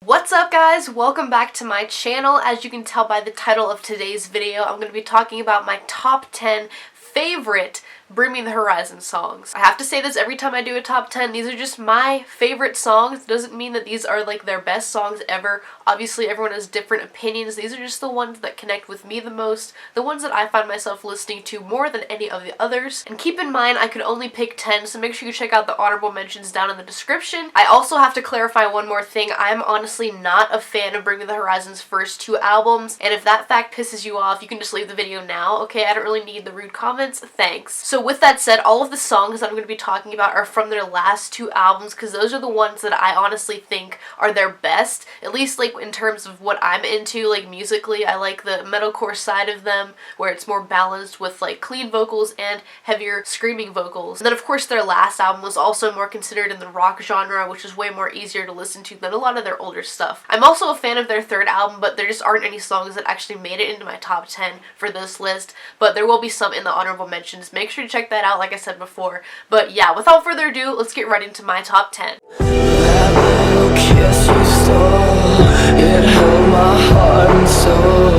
What's up guys? Welcome back to my channel. As you can tell by the title of today's video, I'm going to be talking about my top 10 favorite Bring Me the Horizon songs. I have to say this every time I do a top 10. These are just my favorite songs. It doesn't mean that these are like their best songs ever. Obviously everyone has different opinions. These are just the ones that connect with me the most, the ones that I find myself listening to more than any of the others. And keep in mind I could only pick 10, so make sure you check out the honorable mentions down in the description. I also have to clarify one more thing. I'm honestly not a fan of Bring Me the Horizon's first 2 albums, and if that fact pisses you off, you can just leave the video now, okay? I don't really need the rude comments. Thanks. So with that said, all of the songs that I'm going to be talking about are from their last 2 albums, because those are the ones that I honestly think are their best, at least like in terms of what I'm into, like musically. I like the metalcore side of them, where it's more balanced with like clean vocals and heavier screaming vocals. And then of course their last album was also more considered in the rock genre, which is way more easier to listen to than a lot of their older stuff. I'm also a fan of their 3rd album, but there just aren't any songs that actually made it into my top 10 for this list, but there will be some in the honorable mentions. Make sure to check that out like I said before. But yeah, without further ado, let's get right into my top 10. That little kiss you stole, it held my heart and soul,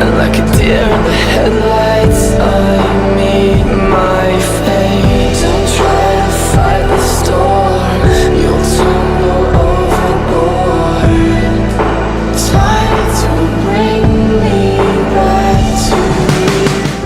and like a deer in the headlights I meet my fate. Don't try to fight the storm, you'll tumble overboard. Time to bring me back to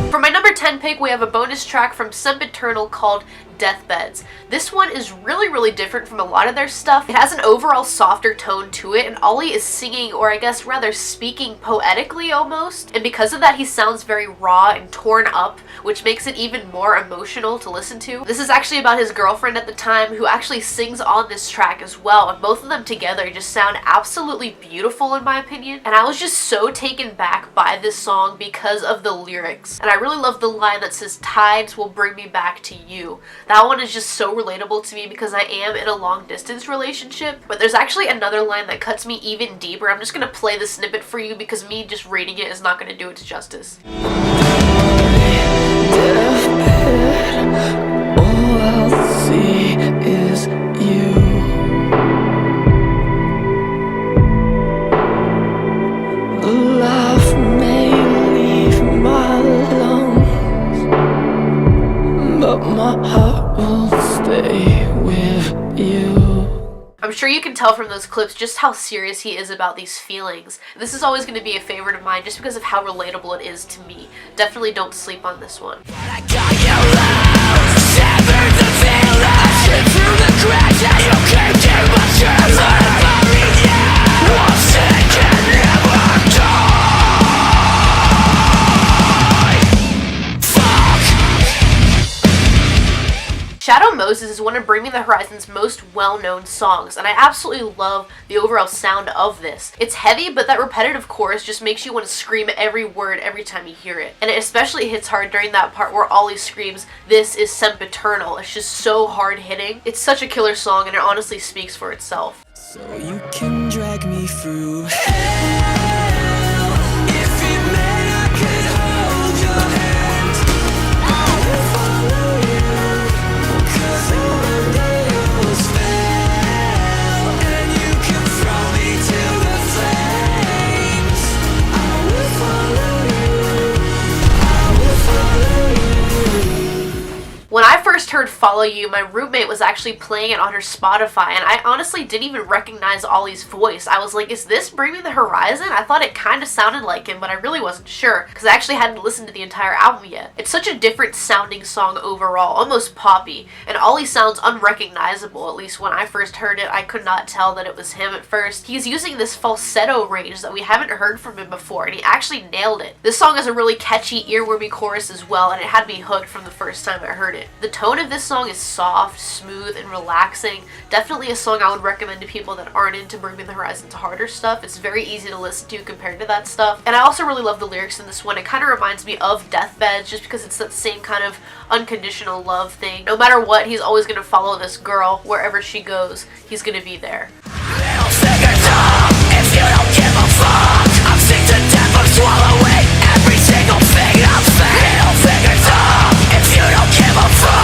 you. For my number 10 pick, we have a bonus track from Cymbal called Deathbeds. This one is really different from a lot of their stuff. It has an overall softer tone to it, and Ollie is singing, or I guess rather speaking poetically almost, and because of that he sounds very raw and torn up, which makes it even more emotional to listen to. This is actually about his girlfriend at the time, who actually sings on this track as well, and both of them together just sound absolutely beautiful in my opinion. And I was just so taken back by this song because of the lyrics, and I really love the line that says, "Tides will bring me back to you." That one is just so relatable to me because I am in a long distance relationship. But there's actually another line that cuts me even deeper. I'm just gonna play the snippet for you because me just reading it is not gonna do it justice. Deathbed, all I'll see is you. The laugh may leave my lungs, but my heart will stay with you. I'm sure you can tell from those clips just how serious he is about these feelings. This is always going to be a favorite of mine just because of how relatable it is to me. Definitely don't sleep on this one. I got you low, severed the veil, I slipped through the cracks and you came to my chest. I'm burying you, one second never die. Shadow Moses is one of Bring Me the Horizon's most well-known songs, and I absolutely love the overall sound of this. It's heavy, but that repetitive chorus just makes you want to scream every word every time you hear it. And it especially hits hard during that part where Ollie screams, "This is Sempiternal." It's just so hard-hitting. It's such a killer song, and it honestly speaks for itself. So you can drag me through hell. If it meant I could hold your hand, I would follow you, 'cause one day you'll spell, and you can throw me to the flames. I will follow you, I will follow you. When I first heard Follow You, my roommate was actually playing it on her Spotify, and I honestly didn't even recognize Ollie's voice. I was like, is this Bring Me the Horizon? I thought it kind of sounded like him, but I really wasn't sure, because I actually hadn't listened to the entire album yet. It's such a different sounding song overall, almost poppy, and Ollie sounds unrecognizable. At least when I first heard it, I could not tell that it was him at first. He's using this falsetto range that we haven't heard from him before, and he actually nailed it. This song has a really catchy, earwormy chorus as well, and it had me hooked from the first time I heard it. The tone of this song is soft, smooth, and relaxing. Definitely a song I would recommend to people that aren't into Bring Me the Horizon's harder stuff. It's very easy to listen to compared to that stuff. And I also really love the lyrics in this one. It kind of reminds me of Deathbeds just because it's that same kind of unconditional love thing. No matter what, he's always going to follow this girl wherever she goes. He's going to be there. Little figure dumb, if you don't give a fuck, I'm sick to death of swallowing every single thing I'm saying. Little figure dumb, if you don't give a fuck.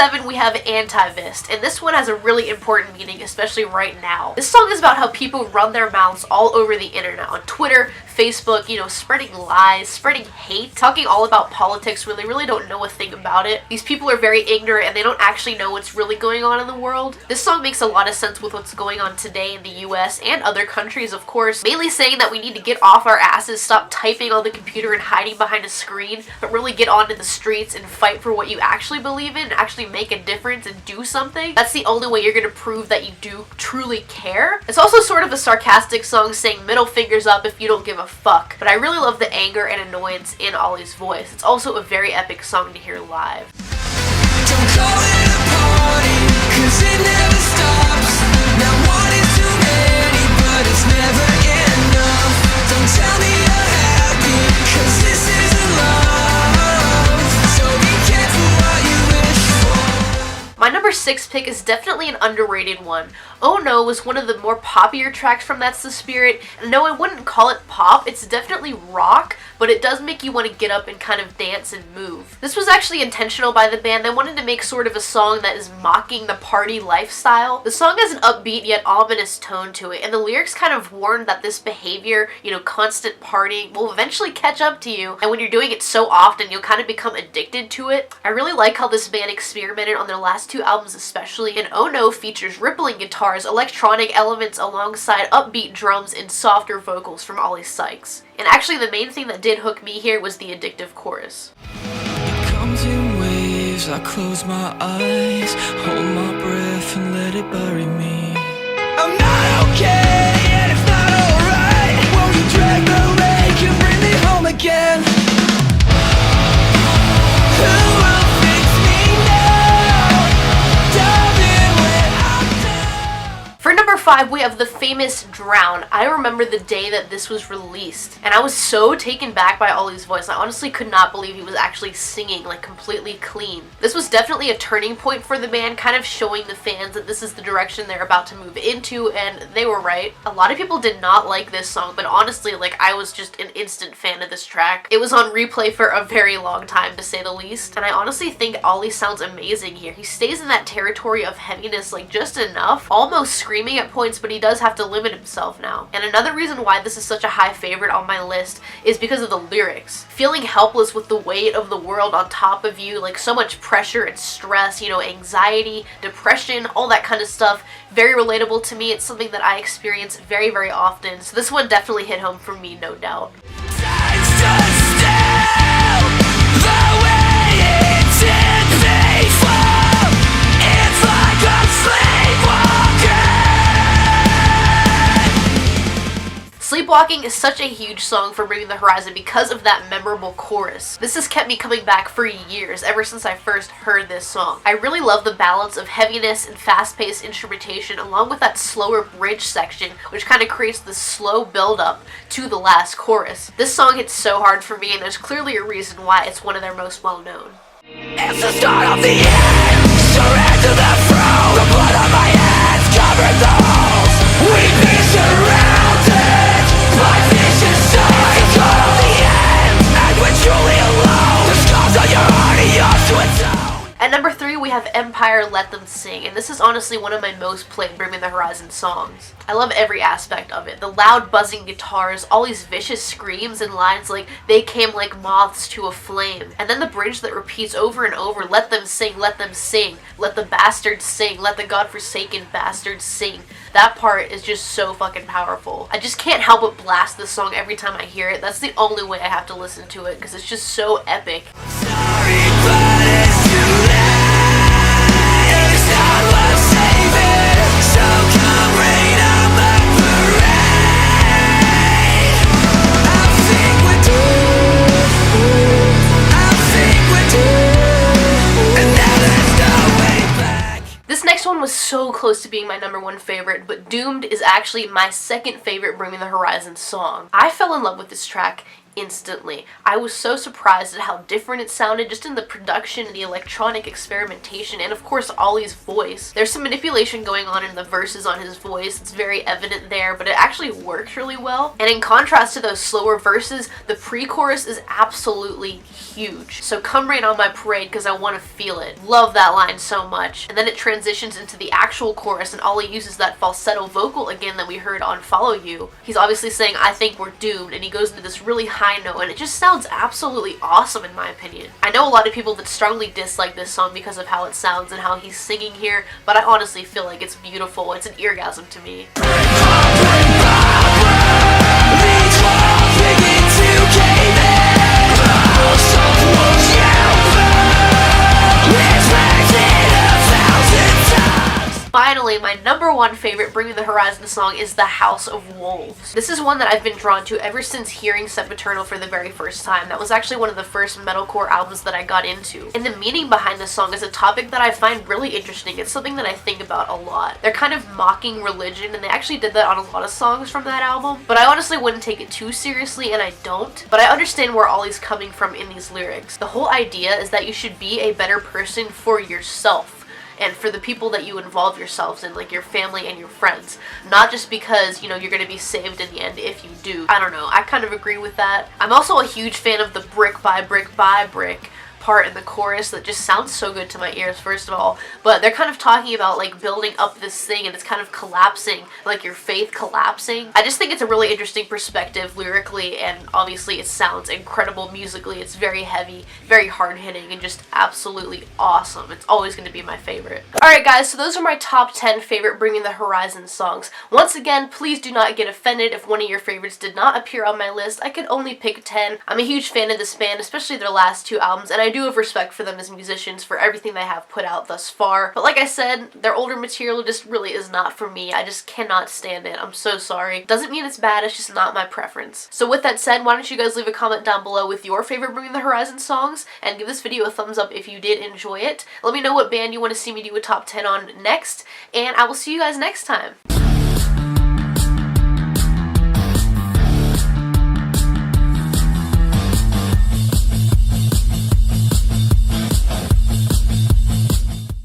7, we have Antivist, and this one has a really important meaning, especially right now. This song is about how people run their mouths all over the internet, on Twitter, Facebook, you know, spreading lies, spreading hate, talking all about politics when they really don't know a thing about it. These people are very ignorant and they don't actually know what's really going on in the world. This song makes a lot of sense with what's going on today in the US and other countries, of course, mainly saying that we need to get off our asses, stop typing on the computer and hiding behind a screen, but really get onto the streets and fight for what you actually believe in, actually make a difference and do something. That's the only way you're gonna prove that you do truly care. It's also sort of a sarcastic song saying middle fingers up if you don't give a fuck, but I really love the anger and annoyance in Ollie's voice. It's also a very epic song to hear live. Don't call it a party, 'cause it never stops. Now one is too many, but it's never enough. Don't tell me you're happy, 'cause this isn't love. So be careful what you wish for. My number 6 pick is definitely an underrated one. Oh No was one of the more poppier tracks from That's the Spirit, and no, I wouldn't call it pop, it's definitely rock, but it does make you want to get up and kind of dance and move. This was actually intentional by the band. They wanted to make sort of a song that is mocking the party lifestyle. The song has an upbeat yet ominous tone to it, and the lyrics kind of warn that this behavior, you know, constant partying, will eventually catch up to you, and when you're doing it so often, you'll kind of become addicted to it. I really like how this band experimented on their last 2 albums especially, and Oh No features rippling guitars, electronic elements alongside upbeat drums and softer vocals from Ollie Sykes. And actually the main thing that did hook me here was the addictive chorus. Comes in waves, I close my eyes, hold my breath and let it bury me. I'm not okay, and it's not alright. Won't you drag the lake and bring me home again? Who will fix me now? Darling, when I'm down. For number 5, we have the famous Drown. I remember the day that this was released, and I was so taken back by Ollie's voice. I honestly could not believe he was actually singing like completely clean. This was definitely a turning point for the band, kind of showing the fans that this is the direction they're about to move into, and they were right. A lot of people did not like this song, but honestly, like, I was just an instant fan of this track. It was on replay for a very long time, to say the least, and I honestly think Ollie sounds amazing here. He stays in that territory of heaviness like just enough, almost screaming at points, but he does have to limit himself now. And another reason why this is such a high favorite on my list is because of the lyrics. Feeling helpless with the weight of the world on top of you, like so much pressure and stress, you know, anxiety, depression, all that kind of stuff. Very relatable to me. It's something that I experience very, very often. So this one definitely hit home for me, no doubt. Time stood still, the way it's in me flow. It's like I'm sleepwalking. Sleepwalking is such a huge song for Bringing the Horizon because of that memorable chorus. This has kept me coming back for years, ever since I first heard this song. I really love the balance of heaviness and fast-paced instrumentation along with that slower bridge section, which kind of creates this slow build-up to the last chorus. This song hits so hard for me, and there's clearly a reason why it's one of their most well-known. It's the start of the end. Surrender the throne. The blood on my hands covered the holes. We'd be surrounded by vicious sights. It's the start of the end, and we're truly alone. The scars on your heart are yours to atone. At number 3, we have Empire, Let Them Sing, and this is honestly one of my most played Bring Me the Horizon songs. I love every aspect of it. The loud buzzing guitars, all these vicious screams and lines like, they came like moths to a flame. And then the bridge that repeats over and over, let them sing, let them sing. Let the bastards sing, let the godforsaken bastards sing. That part is just so fucking powerful. I just can't help but blast this song every time I hear it. That's the only way I have to listen to it because it's just so epic. Sorry, but it's too late. It's not worth saving. So come rain on my parade. I think we're doomed. I think we're doomed. And now there's no way back. This next one was so close to being my number 1 favorite, but Doomed is actually my second favorite Bring Me the Horizon song. I fell in love with this track instantly. I was so surprised at how different it sounded just in the production, the electronic experimentation, and of course Ollie's voice. There's some manipulation going on in the verses on his voice. It's very evident there, but it actually works really well. And in contrast to those slower verses, the pre-chorus is absolutely huge. So come rain on my parade because I want to feel it. Love that line so much. And then it transitions into the actual chorus and Ollie uses that falsetto vocal again that we heard on Follow You. He's obviously saying, I think we're doomed, and he goes into this really high note, and it just sounds absolutely awesome in my opinion. I know a lot of people that strongly dislike this song because of how it sounds and how he's singing here, but I honestly feel like it's beautiful. It's an eargasm to me. Finally, my number one favorite Bringing the Horizon song is The House of Wolves. This is one that I've been drawn to ever since hearing Sempiternal for the very first time. That was actually one of the first metalcore albums that I got into. And the meaning behind this song is a topic that I find really interesting. It's something that I think about a lot. They're kind of mocking religion, and they actually did that on a lot of songs from that album. But I honestly wouldn't take it too seriously, and I don't. But I understand where Ollie's coming from in these lyrics. The whole idea is that you should be a better person for yourself. And for the people that you involve yourselves in, like your family and your friends. Not just because, you know, you're going to be saved in the end if you do. I don't know, I kind of agree with that. I'm also a huge fan of the brick by brick by brick part in the chorus that just sounds so good to my ears, first of all. But they're kind of talking about like building up this thing and it's kind of collapsing, like your faith collapsing. I just think it's a really interesting perspective lyrically, and obviously it sounds incredible musically. It's very heavy, very hard-hitting, and just absolutely awesome. It's always going to be my favorite. Alright guys, so those are my top 10 favorite Bringing the Horizon songs. Once again, please do not get offended if one of your favorites did not appear on my list. I could only pick 10. I'm a huge fan of this band, especially their last two albums, and I do have respect for them as musicians for everything they have put out thus far. But like I said, their older material just really is not for me. I just cannot stand it. I'm so sorry. Doesn't mean it's bad, it's just not my preference. So with that said, why don't you guys leave a comment down below with your favorite Bringing the Horizon songs, and give this video a thumbs up if you did enjoy it. Let me know what band you want to see me do a top 10 on next, and I will see you guys next time.